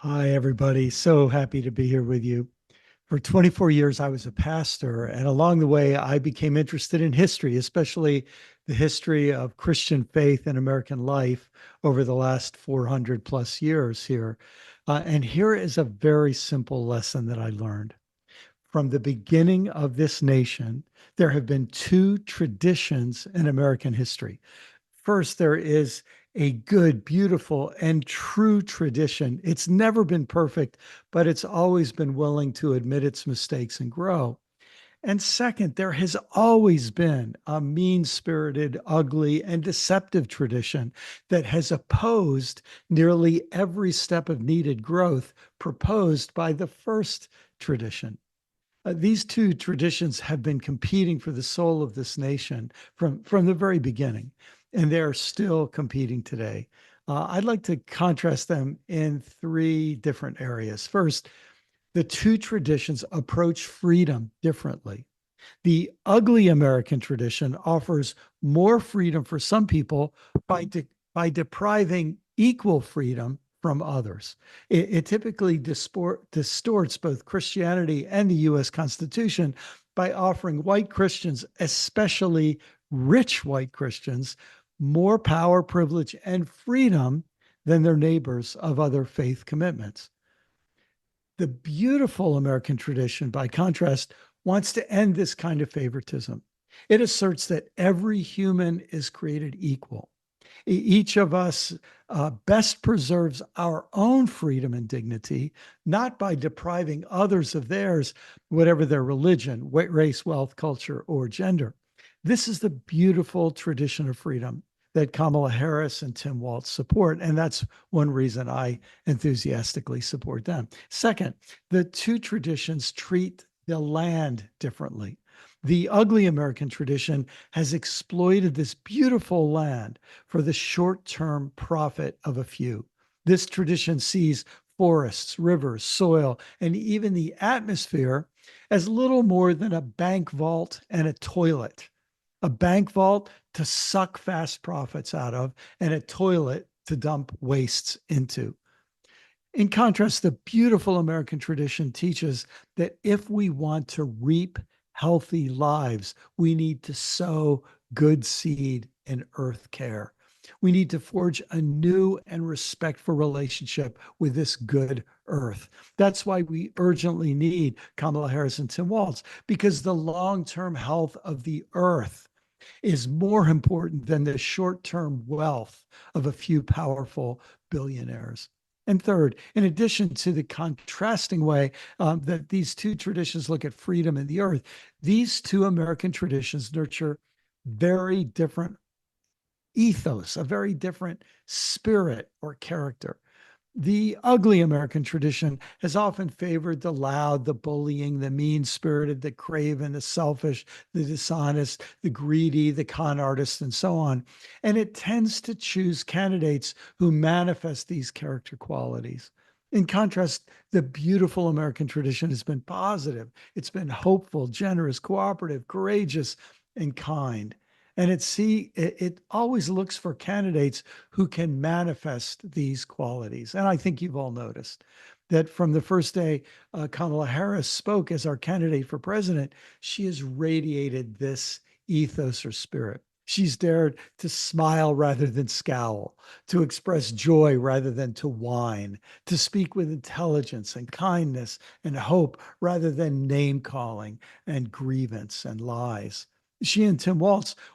Hi, everybody. So happy to be here with you. For 24 years, I was a pastor, and along the way, I became interested in history, especially the history of Christian faith in American life over the last 400 plus years here. And here is a very simple lesson that I learned. From the beginning of this nation, there have been two traditions in American history. First, there is a good, beautiful, and true tradition. It's never been perfect, but it's always been willing to admit its mistakes and grow. And second, there has always been a mean spirited, ugly, and deceptive tradition that has opposed nearly every step of needed growth proposed by the first tradition. These two traditions have been competing for the soul of this nation from the very beginning, and they are still competing today. I'd like to contrast them in three different areas. First, the two traditions approach freedom differently. The ugly American tradition offers more freedom for some people by depriving equal freedom from others. It typically distorts both Christianity and the US Constitution by offering white Christians, especially rich white Christians, more power, privilege, and freedom than their neighbors of other faith commitments. The beautiful American tradition, by contrast, wants to end this kind of favoritism. It asserts that every human is created equal. Each of us best preserves our own freedom and dignity, not by depriving others of theirs, whatever their religion, race, wealth, culture, or gender. This is the beautiful tradition of freedom that Kamala Harris and Tim Walz support. And that's one reason I enthusiastically support them. Second, the two traditions treat the land differently. The ugly American tradition has exploited this beautiful land for the short term profit of a few. This tradition sees forests, rivers, soil, and even the atmosphere as little more than a bank vault and a toilet. A bank vault to suck fast profits out of, and a toilet to dump wastes into. In contrast, the beautiful American tradition teaches that if we want to reap healthy lives, we need to sow good seed in earth care. We need to forge a new and respectful relationship with this good earth. That's why we urgently need Kamala Harris and Tim Walz, because the long term health of the earth is more important than the short term wealth of a few powerful billionaires. And third, in addition to the contrasting way that these two traditions look at freedom and the earth, these two American traditions nurture very different ethos, a very different spirit or character. The ugly American tradition has often favored the loud, the bullying, the mean spirited, the craven, the selfish, the dishonest, the greedy, the con artist, and so on. And it tends to choose candidates who manifest these character qualities. In contrast, the beautiful American tradition has been positive. It's been hopeful, generous, cooperative, courageous, and kind. And it always looks for candidates who can manifest these qualities. And I think you've all noticed that from the first day Kamala Harris spoke as our candidate for president, she has radiated this ethos or spirit. She's dared to smile rather than scowl, to express joy rather than to whine, to speak with intelligence and kindness and hope rather than name calling and grievance and lies. She and Tim Walz